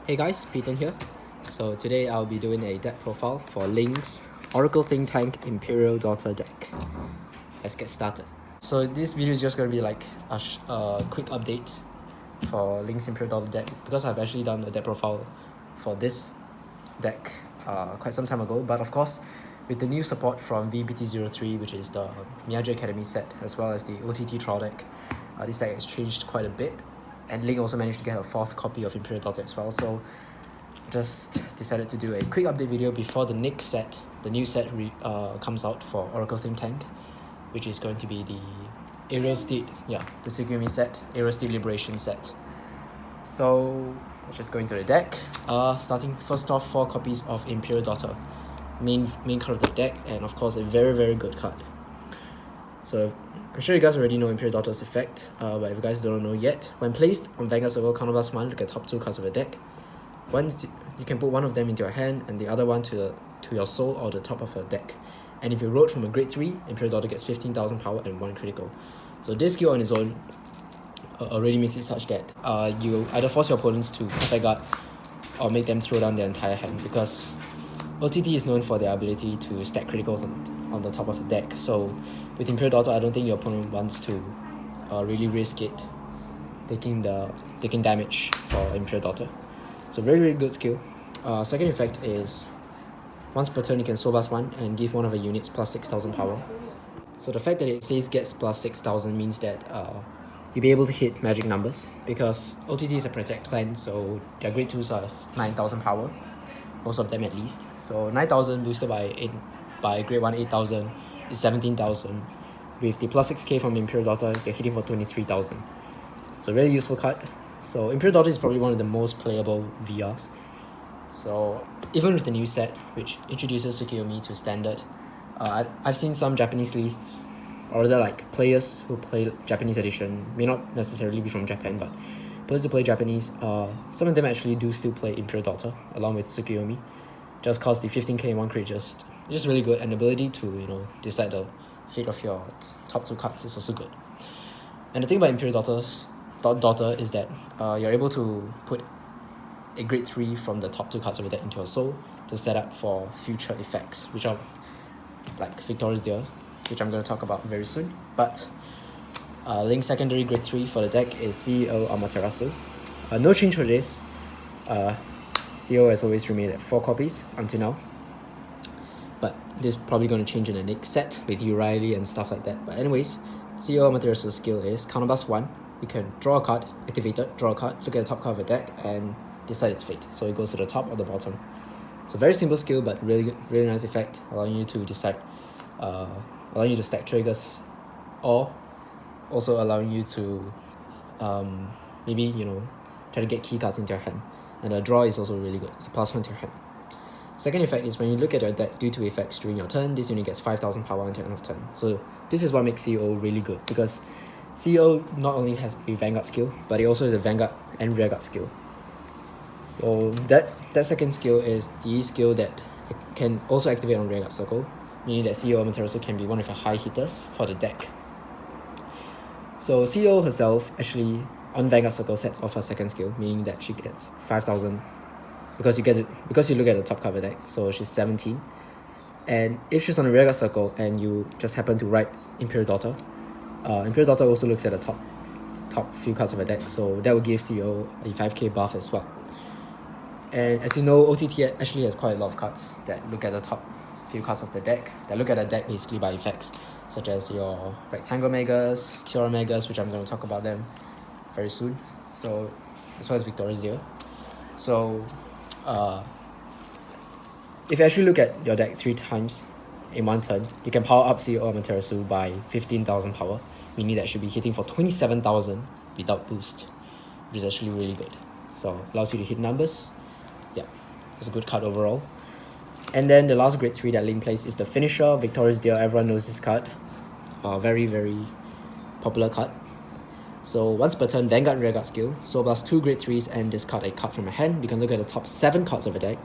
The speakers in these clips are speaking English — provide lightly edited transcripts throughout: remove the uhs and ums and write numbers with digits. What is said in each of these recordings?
Hey guys, Pton here. So today I'll be doing a deck profile for Ling's Oracle Think Tank Imperial Daughter deck. Let's get started. So this video is just going to be like a quick update for Ling's Imperial Daughter deck, because I've actually done a deck profile for this deck quite some time ago. But of course, with the new support from VBT03, which is the Miyaji Academy set, as well as the OTT Trial Deck, this deck has changed quite a bit. And Ling also managed to get a 4th copy of Imperial Daughter as well, so just decided to do a quick update video before the next set, the new set comes out for Oracle Think Tank, which is going to be the Aerial Steed, the Tsukuyomi set, Aerial Steed Liberation set. So let's just go into the deck. Starting first off, 4 copies of Imperial Daughter, main card of the deck, and of course a very good card. So I'm sure you guys already know Imperial Daughter's effect, but if you guys don't know yet, when placed on Vanguard Circle, +1, look at top 2 cards of the deck. Once you can put one of them into your hand and the other one to your soul or the top of your deck. And if you rolled from a grade 3, Imperial Daughter gets 15,000 power and 1 critical. So this skill on its own already makes it such that you either force your opponents to Cardfight Vanguard or make them throw down their entire hand, because OTT is known for their ability to stack criticals on the top of the deck. So with Imperial Daughter, I don't think your opponent wants to really risk it taking damage for Imperial Daughter. So very good skill. Second effect is, once per turn you can soul blast 1 and give one of the units +6,000 power. So the fact that it says gets +6,000 means that you'll be able to hit magic numbers, because OTT is a protect clan, so their grade 2s are 9,000 power, most of them at least. So 9,000 boosted by grade 1 8,000 is 17,000. With the +6k from Imperial Daughter, you're hitting for 23,000. So really useful card. So Imperial Daughter is probably one of the most playable VRs. So even with the new set, which introduces Tsukuyomi to Standard, I've seen some Japanese lists, or rather like players who play Japanese edition, may not necessarily be from Japan, but players who play Japanese, some of them actually do still play Imperial Daughter along with Tsukuyomi, just cause the 15k and 1 crit just really good, and the ability to decide the fate of your top 2 cards is also good. And the thing about Imperial Daughter is that you're able to put a grade 3 from the top 2 cards of the deck into your soul to set up for future effects, which are like Victorious Deer, which I'm going to talk about very soon. But Link's secondary grade 3 for the deck is CEO Amaterasu. No change for this. CEO has always remained at 4 copies until now, but this is probably going to change in the next set with Riley and stuff like that. But anyways, CEO Amaterasu's skill is +1. You can draw a card, activate it, draw a card, look at the top card of the deck, and decide its fate. So it goes to the top or the bottom. So very simple skill, but really good, really nice effect, allowing you to decide, allowing you to stack triggers, or also allowing you to maybe try to get key cards into your hand. And the draw is also really good. It's a +1 to your hand. Second effect is, when you look at your deck due to effects during your turn, this unit gets 5,000 power until end of turn. So this is what makes CEO really good, because CEO not only has a Vanguard skill, but it also has a Vanguard and Rearguard skill. So that second skill is the skill that can also activate on Rearguard Circle, meaning that CEO Amaterasu can be one of your high hitters for the deck. So CEO herself actually on Vanguard Circle sets off her second skill, meaning that she gets 5,000 because you look at the top cover deck, so she's 17. And if she's on a Rearguard Circle and you just happen to write Imperial Daughter, Imperial Daughter also looks at the top few cards of a deck, so that will give CEO a 5k buff as well. And as you know, OTT actually has quite a lot of cards that look at the top few cards of the deck, that look at the deck basically by effects, such as your Rectangle Megas, Cura Megas, which I'm going to talk about them very soon. So as well as Victorious Deer. So if you actually look at your deck 3 times in one turn, you can power up CEO Amaterasu by 15,000 power, meaning that should be hitting for 27,000 without boost, which is actually really good. So allows you to hit numbers. Yeah, it's a good card overall. And then the last grade 3 that Ling plays is the Finisher, Victorious Deer. Everyone knows this card. Very popular card. So once per turn, Vanguard Rearguard skill, soul blast 2 grade 3s and discard a card from your hand. You can look at the top 7 cards of the deck,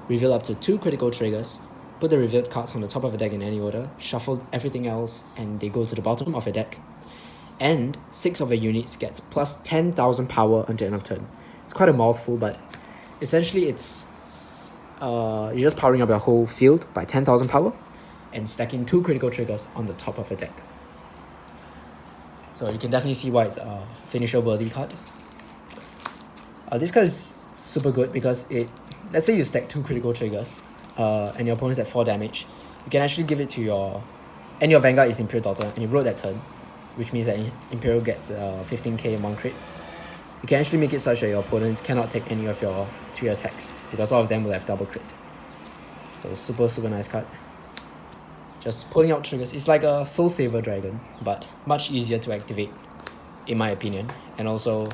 reveal up to 2 critical triggers, put the revealed cards on the top of the deck in any order, shuffle everything else, and they go to the bottom of the deck. And 6 of the units gets plus 10,000 power until end of turn. It's quite a mouthful, but essentially you're just powering up your whole field by 10,000 power and stacking 2 critical triggers on the top of a deck. So you can definitely see why it's a finisher worthy card. This card is super good because let's say you stack 2 critical triggers and your opponent's at 4 damage, you can actually give it to your Vanguard is Imperial Daughter and you roll that turn, which means that Imperial gets 15k in 1 crit. You can actually make it such that your opponent cannot take any of your 3 attacks because all of them will have double crit. So super nice card. Just pulling out triggers. It's like a Soul Saver Dragon, but much easier to activate, in my opinion, and also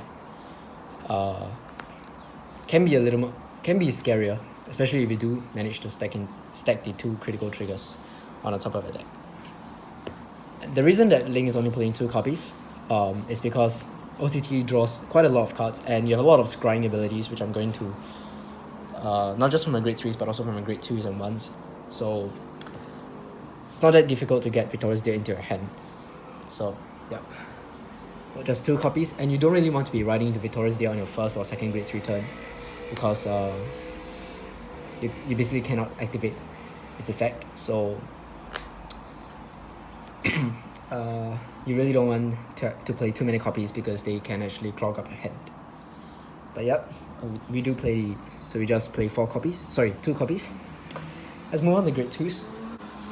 can be scarier, especially if you do manage to stack the 2 critical triggers on the top of a deck. The reason that Ling is only playing 2 copies is because OTT draws quite a lot of cards and you have a lot of scrying abilities, which I'm going to not just from my grade 3s but also from my grade 2s and 1s. So it's not that difficult to get Victorious Day into your hand. So yep, just 2 copies, and you don't really want to be riding into Victorious Day on your first or second grade 3 turn because you basically cannot activate its effect. So you really don't want to play too many copies because they can actually clog up your hand. But yep, we do play, so we just play 2 copies. Let's move on to grade 2s.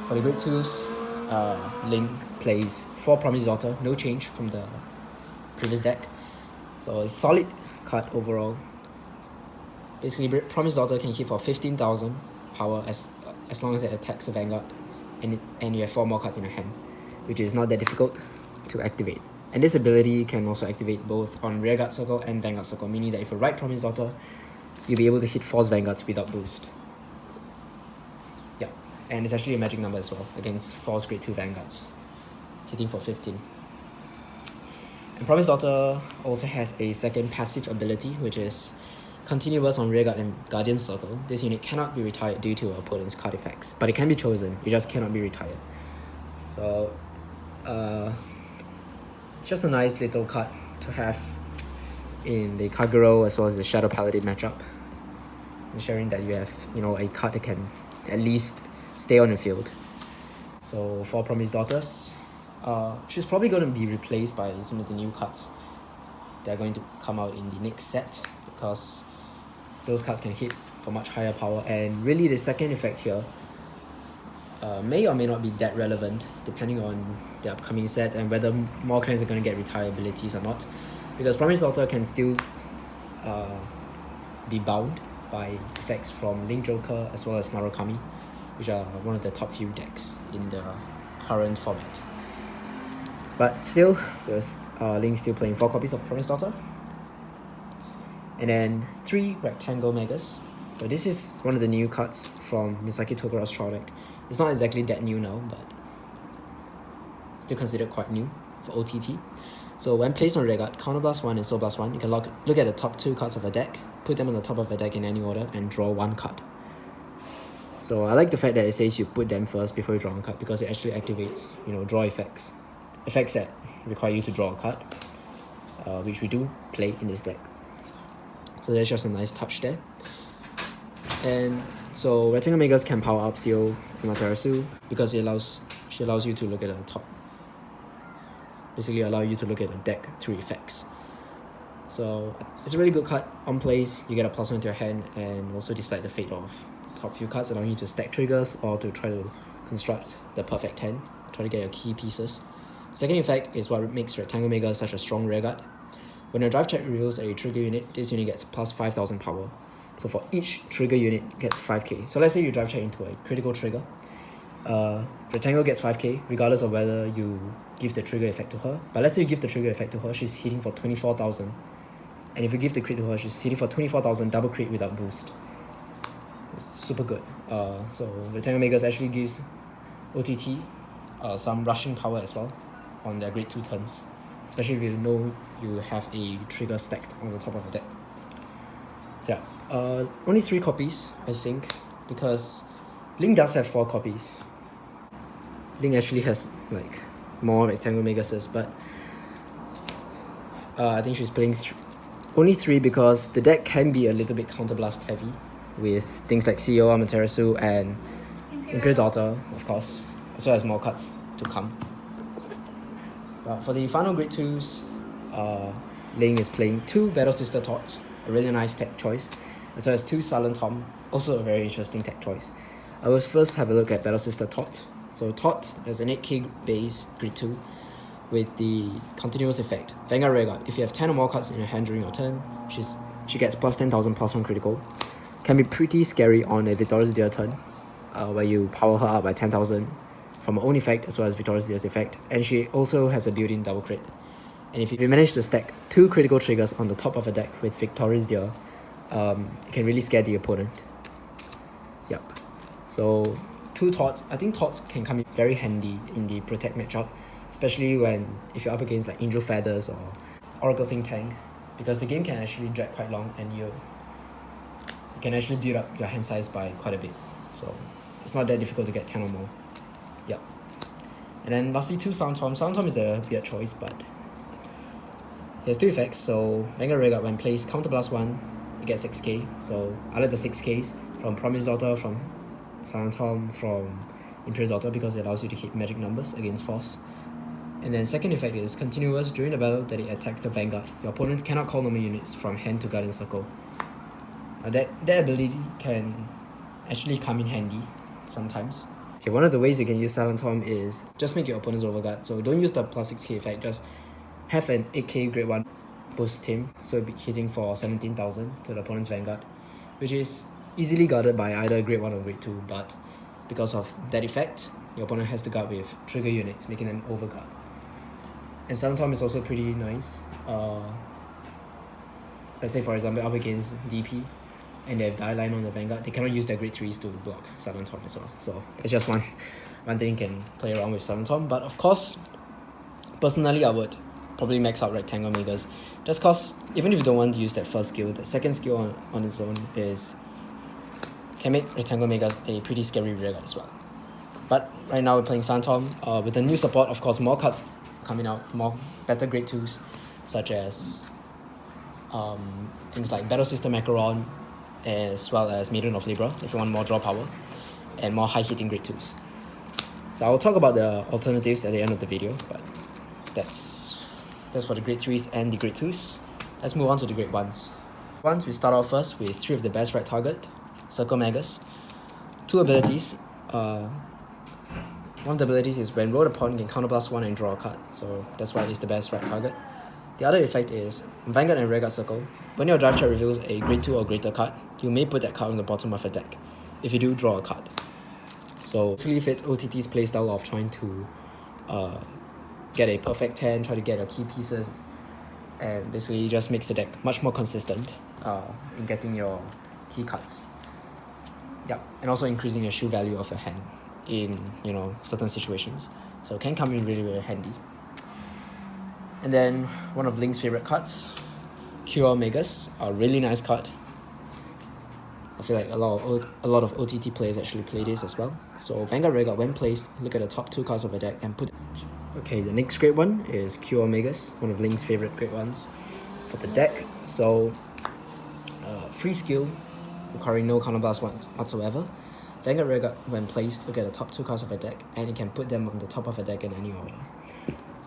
For the grade 2s, Ling plays 4 Promise Daughter, no change from the previous deck. So a solid card overall. Basically, Promise Daughter can hit for 15,000 power as long as it attacks a Vanguard and you have 4 more cards in your hand, which is not that difficult to activate. And this ability can also activate both on Rearguard Circle and Vanguard Circle, meaning that if you ride Promise Daughter, you'll be able to hit Force Vanguards without boost. Yeah, and it's actually a magic number as well against Force grade 2 Vanguards, hitting for 15. And Promise Daughter also has a second passive ability, which is continuous on Rearguard and Guardian Circle. This unit cannot be retired due to opponent's card effects, but it can be chosen, it just cannot be retired. So just a nice little card to have in the Kagero as well as the Shadow Paladin matchup, ensuring that you have a card that can at least stay on the field. So for Promise Daughters, she's probably going to be replaced by some of the new cards that are going to come out in the next set, because those cards can hit for much higher power, and really the second effect here may or may not be that relevant depending on the upcoming sets and whether more clans are going to get retired abilities or not, because Promise Daughter can still be bound by effects from Ling Joker as well as Narukami, which are one of the top few decks in the current format. But still, there's Ling still playing 4 copies of Promise Daughter, and then 3 Rectangle Megas. So this is one of the new cards from Misaki Tokura's Trial Deck. It's not exactly that new now, but still considered quite new for OTT. So when placed on Rearguard, Counter Blast 1 and Soul Blast 1, you can look at the top 2 cards of a deck, put them on the top of a deck in any order, and draw 1 card. So I like the fact that it says you put them first before you draw a card, because it actually activates, draw effects that require you to draw a card, which we do play in this deck. So that's just a nice touch there. And so Rectangle Megas can power up Seo Amaterasu because she allows you to look at the top. Basically allow you to look at the deck through effects. So it's a really good card. On plays, you get a +1 to your hand and also decide the fate of the top few cards, allowing you to stack triggers or to try to construct the perfect hand, try to get your key pieces. Second effect is what makes Rectangle Mega such a strong rearguard. When your drive check reveals a trigger unit, this unit gets plus 5,000 power. So for each trigger unit gets 5k. So let's say you drive check into a critical trigger. Rectangle gets 5k regardless of whether you give the trigger effect to her. But let's say you give the trigger effect to her, she's hitting for 24,000. And if you give the crit to her, she's hitting for 24,000 double crit without boost. It's super good. So Rectangle Megas actually gives OTT some rushing power as well on their grade 2 turns. Especially if you know you have a trigger stacked on the top of the deck. So yeah, only 3 copies, I think, because Ling does have 4 copies. Ling actually has like more Rectangle Megases, but I think she's playing Only 3 because the deck can be a little bit counterblast heavy with things like CEO, Amaterasu, and Imperial Daughter, of course, as well as more cards to come. But for the final grade 2s, Ling is playing 2 Battle Sister Tot, a really nice tech choice, as well as 2 Silent Tom, also a very interesting tech choice. I will first have a look at Battle Sister Tot. So Tot has an 8k base grade 2 with the continuous effect. Vanguard Rearguard. If you have 10 or more cards in your hand during your turn, she gets plus 10,000 plus 1 critical. Can be pretty scary on a Victorious Deer turn, where you power her up by 10,000 from her own effect as well as Victorious Deer's effect. And she also has a built-in double crit. And if you manage to stack 2 critical triggers on the top of a deck with Victorious Deer, it can really scare the opponent. Yep. So 2 Tots. I think Tots can come in very handy in the Protect matchup, especially if you're up against like Angel Feathers or Oracle Think Tank, because the game can actually drag quite long and you can actually build up your hand size by quite a bit. So it's not that difficult to get 10 or more. Yep. And then lastly 2 Sound Tom. Sound Tom is a weird choice, but it has 2 effects. So Vanguard Rearguard, when placed, counterblast 1, it gets 6k. So I like the 6ks from Promise Daughter, from Silent Tom, from Imperial Daughter, because it allows you to hit magic numbers against force. And then second effect is continuous. During the battle that it attacks the Vanguard, your opponent cannot call normal units from hand to Guardian Circle. That ability can actually come in handy sometimes. Okay, one of the ways you can use Silent Tom is just make your opponent's overguard. So don't use the plus 6k effect, just have an 8k grade 1 boost him, so it'll be hitting for 17,000 to the opponent's Vanguard, which is easily guarded by either grade 1 or grade 2, but because of that effect, your opponent has to guard with trigger units, making them overguard. And Silent Tom is also pretty nice. Let's say for example up against DP and they have die line on the Vanguard, they cannot use their grade 3s to block Silent Tom as well. So it's just one thing you can play around with Silent Tom. But of course, personally I would probably max out Rectangle Megas, just cause even if you don't want to use that first skill, the second skill on its own can make Rectangle Megas a pretty scary rearguard as well. But right now we're playing Silent Tom. With the new support, of course, more cards coming out, more better grade 2s, such as things like Battle Sister Macaron, as well as Maiden of Libra, if you want more draw power, and more high hitting grade 2s. So I will talk about the alternatives at the end of the video, but that's for the grade 3s and the grade 2s. Let's move on to the grade 1s. We start off first with 3 of the best right target, Circle Magus. 2 abilities. One of the abilities is when rolled upon, you can counterblast 1 and draw a card, so that's why it's the best right target. The other effect is Vanguard and Rearguard Circle. When your drive check reveals a grade 2 or greater card, you may put that card on the bottom of a deck. If you do, draw a card. So basically fits OTT's playstyle of trying to get a perfect 10, try to get your key pieces, and basically just makes the deck much more consistent in getting your key cards. Yep, and also increasing your shoe value of your hand in certain situations. So it can come in really, really handy. And then one of Ling's favorite cards, QR Megas, a really nice card. I feel like a lot of OTT players actually play this as well. So Vanguard Rearguard, when placed, look at the top 2 cards of a deck and put. Okay, the next grade 1 is QR Megas, one of Ling's favorite grade 1s for the deck. So free skill, requiring no counterblast whatsoever. Vanguard Rearguard, when placed, look at the top 2 cards of a deck, and you can put them on the top of a deck in any order.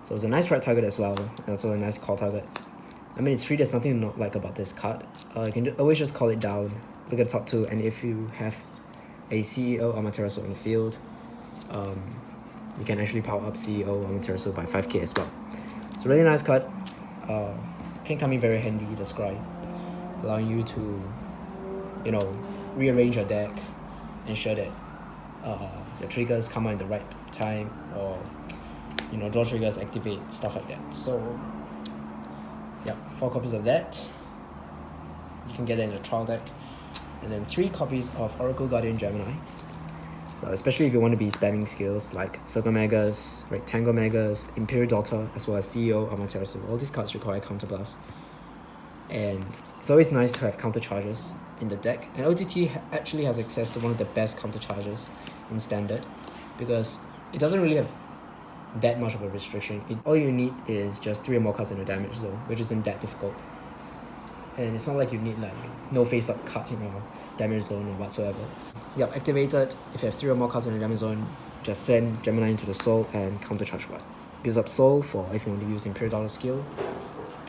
So it's a nice right target as well, and also a nice call target. I mean, it's free, there's nothing to not like about this card. You can always just call it down, look at the top 2, and if you have a CEO or Amaterasu on the field, you can actually power up CEO or Amaterasu by 5k as well. It's a really nice card. Can come in very handy, the Scry, allowing you to, rearrange your deck, ensure that your triggers come out in the right time, or draw triggers, activate, stuff like that. So yeah, 4 copies of that. You can get that in the trial deck. And then 3 copies of Oracle Guardian Gemini. So especially if you want to be spamming skills like Circle Megas, Rectangle Megas, Imperial Daughter, as well as CEO, Amaterasu. All these cards require counterblast. And it's always nice to have counter charges in the deck. And OTT actually has access to one of the best counter charges in Standard, because it doesn't really have that much of a restriction. All you need is just 3 or more cards in the damage zone, which isn't that difficult. and it's not like you need like no face-up cards in your damage zone or whatsoever. Yep, activated. If you have 3 or more cards in the damage zone, just send Gemini into the soul and countercharge 1. Use up soul for if you want to use Imperial Daughter skill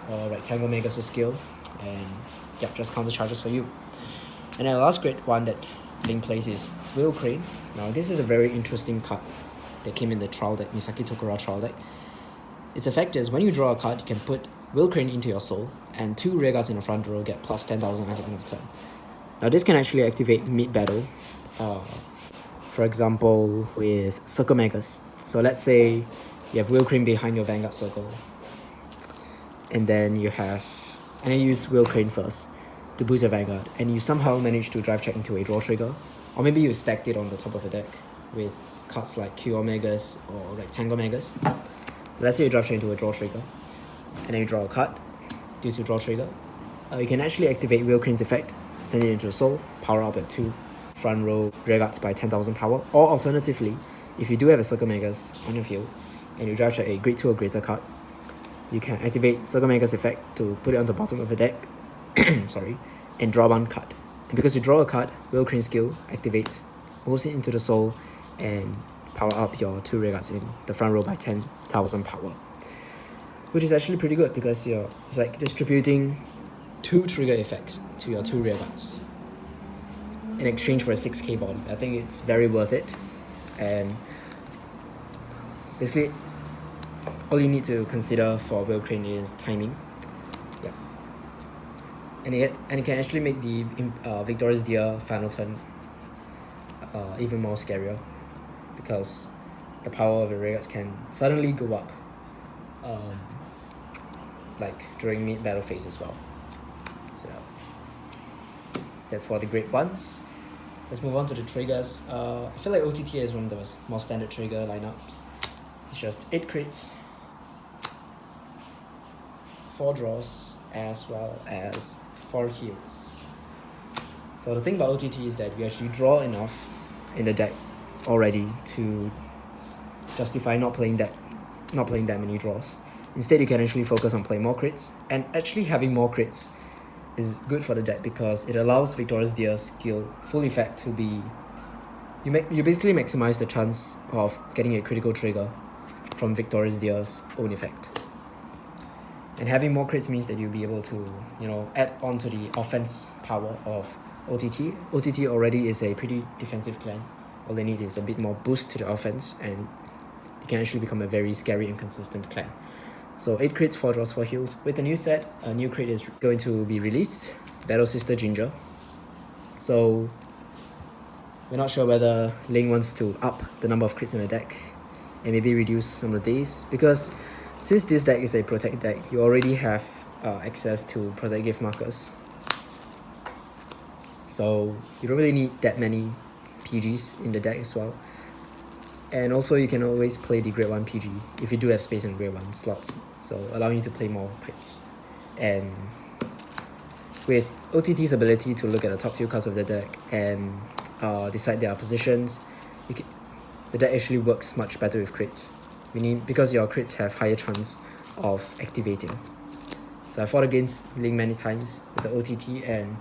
or Rectangle Magus' skill, and yeah, just countercharges for you. And then the last great one that Ling plays is Will Crane. Now this is a very interesting card that came in the trial deck, Misaki Tokura Trial Deck. Its effect is when you draw a card, you can put Will Crane into your soul, and 2 rear guards in the front row get plus 10,000 at the end of the turn. Now this can actually activate mid-battle, for example with Circle Magus. So let's say you have Will Crane behind your Vanguard circle, and then you use Will Crane first to boost your Vanguard, and you somehow manage to drive check into a draw trigger, or maybe you stacked it on the top of the deck with cards like Cure Magus or Rectangle Magus. So let's say you drive check into a draw trigger, and then you draw a card due to draw trigger. You can actually activate Will Crane's effect, send it into a soul, power up at 2 front row rear guards by 10,000 power, or alternatively, if you do have a Circle Magus on your field and you drive check a grade 2 or greater card, you can activate Circle Magus effect to put it on the bottom of the deck sorry, and draw 1 card. And because you draw a card, Will Crane skill activates, moves it into the soul, and power up your 2 rear guards in the front row by 10,000 power. Which is actually pretty good because it's like distributing 2 trigger effects to your 2 rear guards in exchange for a 6k body. I think it's very worth it, and basically all you need to consider for Will Crane is timing. Yeah, and it can actually make the Victorious Deer final turn even more scarier, because the power of the rear guards can suddenly go up like during mid battle phase as well. So that's for the great ones. Let's move on to the triggers. I feel like OTT is one of the more standard trigger lineups. It's just 8 crits, 4 draws, as well as 4 heals. So the thing about OTT is that you actually draw enough in the deck already to justify not playing that many draws. Instead, you can actually focus on playing more crits, and actually having more crits is good for the deck because it allows Victorious Deer's skill full effect to be, you basically maximize the chance of getting a critical trigger from Victorious Deer's own effect. And having more crits means that you'll be able to, add on to the offense power of OTT. OTT already is a pretty defensive clan. All they need is a bit more boost to the offense, and they can actually become a very scary and consistent clan. So 8 crits, 4 draws, 4 heals. With the new set, a new crit is going to be released, Battle Sister Ginger. So we're not sure whether Ling wants to up the number of crits in the deck and maybe reduce some of the days, because since this deck is a protect deck, you already have access to protect gift markers. So you don't really need that many PGs in the deck as well. And also you can always play the grade 1 PG if you do have space in grade 1 slots, so allowing you to play more crits. And with OTT's ability to look at the top few cards of the deck and decide their positions, the deck actually works much better with crits, meaning because your crits have higher chance of activating. So I fought against Ling many times with the OTT, and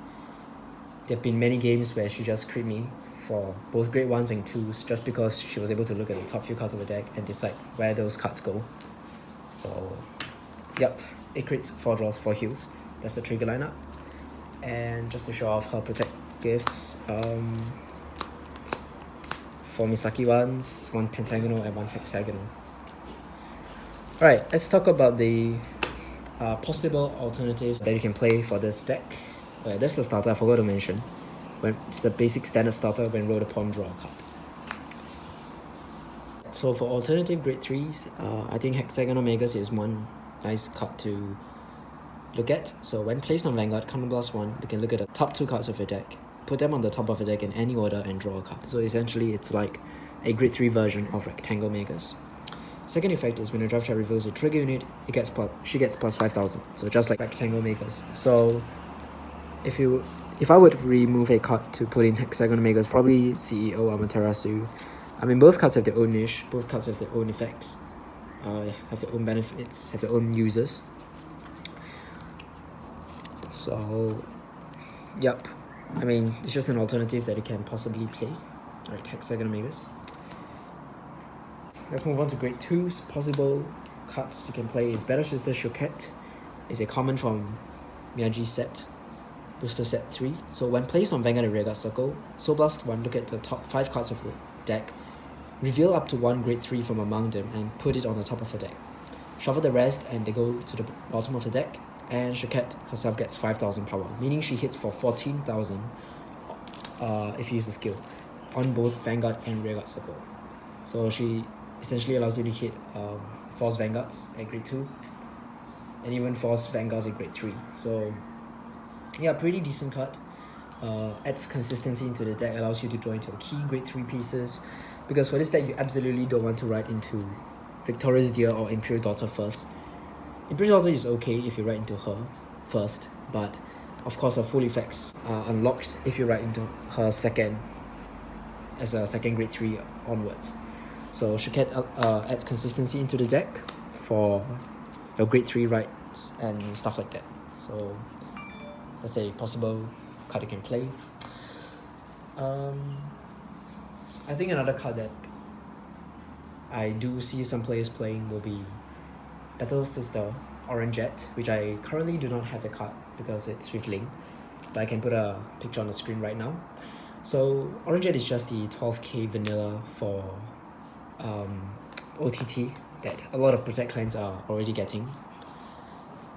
there have been many games where she just crit me for both grade 1s and 2s just because she was able to look at the top few cards of the deck and decide where those cards go. So yep, 8 crits, 4 draws, 4 heals. That's the trigger lineup. And just to show off her protect gifts, 4 Misaki ones, 1 pentagonal and 1 hexagonal. Alright, let's talk about the possible alternatives that you can play for this deck. That's the starter, I forgot to mention. It's the basic standard starter when rolled upon draw a card. So for alternative grade 3s, I think Hexagonal Magus is one nice card to look at. So when placed on Vanguard, counterblast 1, you can look at the top 2 cards of your deck, put them on the top of the deck in any order and draw a card. So essentially it's like a grade 3 version of Rectangle Magus. Second effect is when a draft chat reveals a trigger unit, she gets plus 5,000. So just like Rectangle Magus. So if I would remove a card to put in Hexagonal Magus, probably CEO Amaterasu. I mean, both cards have their own niche, both cards have their own effects, have their own benefits, have their own users. So, yep. I mean, it's just an alternative that you can possibly play. Alright, Hexagon Omegas. Let's move on to grade 2s. Possible cards you can play is Battle Sister Choquette. It's a common from Miyaji set, Booster Set 3. So when placed on Vanguard and Rearguard Circle, Soul Blast 1, look at the top 5 cards of the deck, reveal up to 1 grade 3 from among them and put it on the top of the deck. Shuffle the rest and they go to the bottom of the deck, and Choquette herself gets 5,000 power, meaning she hits for 14,000 if you use the skill on both Vanguard and Rearguard Circle. So she essentially allows you to hit Force Vanguards at grade 2 and even Force Vanguards at grade 3. So yeah, pretty decent card. Adds consistency into the deck, allows you to draw into key grade 3 pieces, because for this deck you absolutely don't want to write into Victorious Deer or Imperial Daughter first. Imperial Daughter is okay if you write into her first, but of course her full effects are unlocked if you write into her second, as a second grade 3 onwards. So Choquette adds consistency into the deck for your grade 3 writes and stuff like that. So that's a possible card you can play. I think another card that I do see some players playing will be Battle Sister Orange Jet, which I currently do not have the card because it's with Ling, but I can put a picture on the screen right now. So Orange Jet is just the 12k vanilla for OTT that a lot of Protect clans are already getting.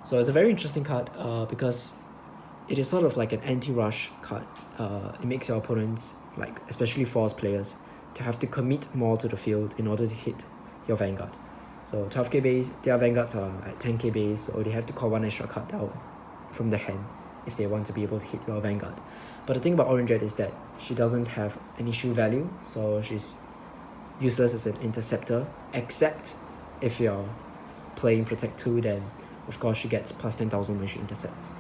So it's a very interesting card because it is sort of like an anti-rush card. It makes your opponents, like especially Force players, to have to commit more to the field in order to hit your Vanguard. So 12k base, their Vanguards are at 10k base, so they have to call one extra card down from the hand if they want to be able to hit your Vanguard. But the thing about Orange Jet is that she doesn't have any shield value, so she's useless as an interceptor, except if you're playing Protect 2, then of course she gets plus 10,000 when she intercepts.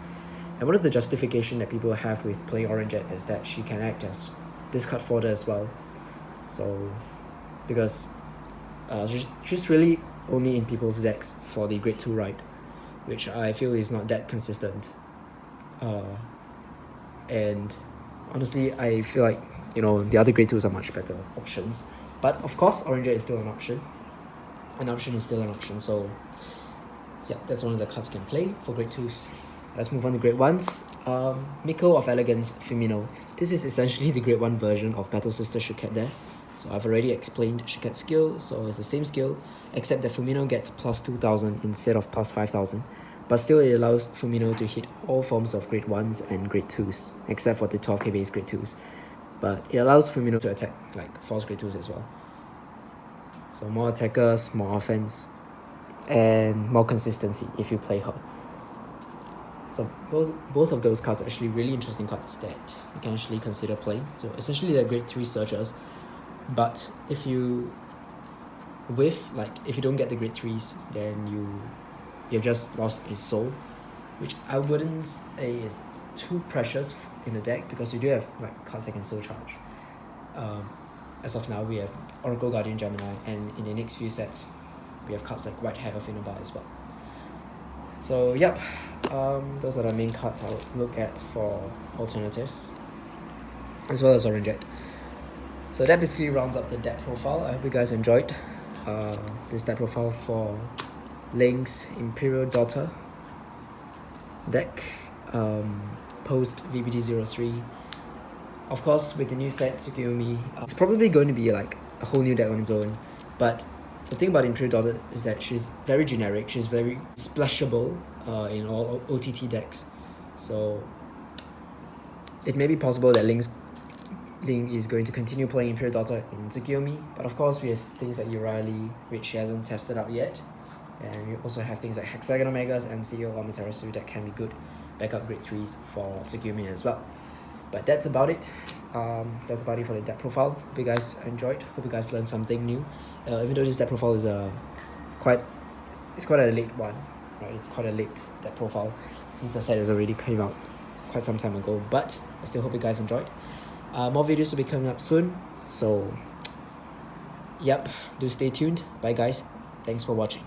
And one of the justification that people have with playing Orange Jet is that she can act as discard fodder as well. So, because she's really only in people's decks for the grade 2 ride, which I feel is not that consistent. And honestly, I feel like, you know, the other grade 2s are much better options. But of course, Orange Jet is still an option. An option is still an option. So yeah, that's one of the cards you can play for grade 2s. Let's move on to grade 1s. Miko of Elegance Fumino. This is essentially the grade 1 version of Battle Sister Choquette there. So I've already explained Choquette's skill, so it's the same skill, except that Fumino gets plus 2,000 instead of plus 5,000. But still it allows Fumino to hit all forms of grade 1s and grade 2s, except for the 12k base grade 2s. But it allows Fumino to attack like Force grade 2s as well. So more attackers, more offense, and more consistency if you play her. So both of those cards are actually really interesting cards that you can actually consider playing. So essentially they're grade 3 searchers, but if you don't get the grade 3s, then you've just lost his soul, which I wouldn't say is too precious in the deck, because you do have like cards that can soul charge. As of now, we have Oracle Guardian Gemini, and in the next few sets we have cards like White Hair of Inabar as well. So yep, those are the main cards I would look at for alternatives, as well as Orange Jet. So that basically rounds up the deck profile. I hope you guys enjoyed this deck profile for Ling's Imperial Daughter deck, post VBD03. Of course, with the new set Tsukiyomi, it's probably going to be like a whole new deck on its own. But the thing about Imperial Daughter is that she's very generic, she's very splashable in all OTT decks. So it may be possible that Ling is going to continue playing Imperial Daughter in Tsukiyomi, but of course we have things like Uraili, which she hasn't tested out yet. And we also have things like Hexagon Omegas and CEO Amaterasu that can be good backup grade 3s for Tsukiyomi as well. But that's about it. That's about it for the deck profile. Hope you guys enjoyed. Hope you guys learned something new. Even though this deck profile is quite a late one, right? It's quite a late deck profile since the set has already came out quite some time ago. But I still hope you guys enjoyed. More videos will be coming up soon. So, yep, do stay tuned. Bye guys. Thanks for watching.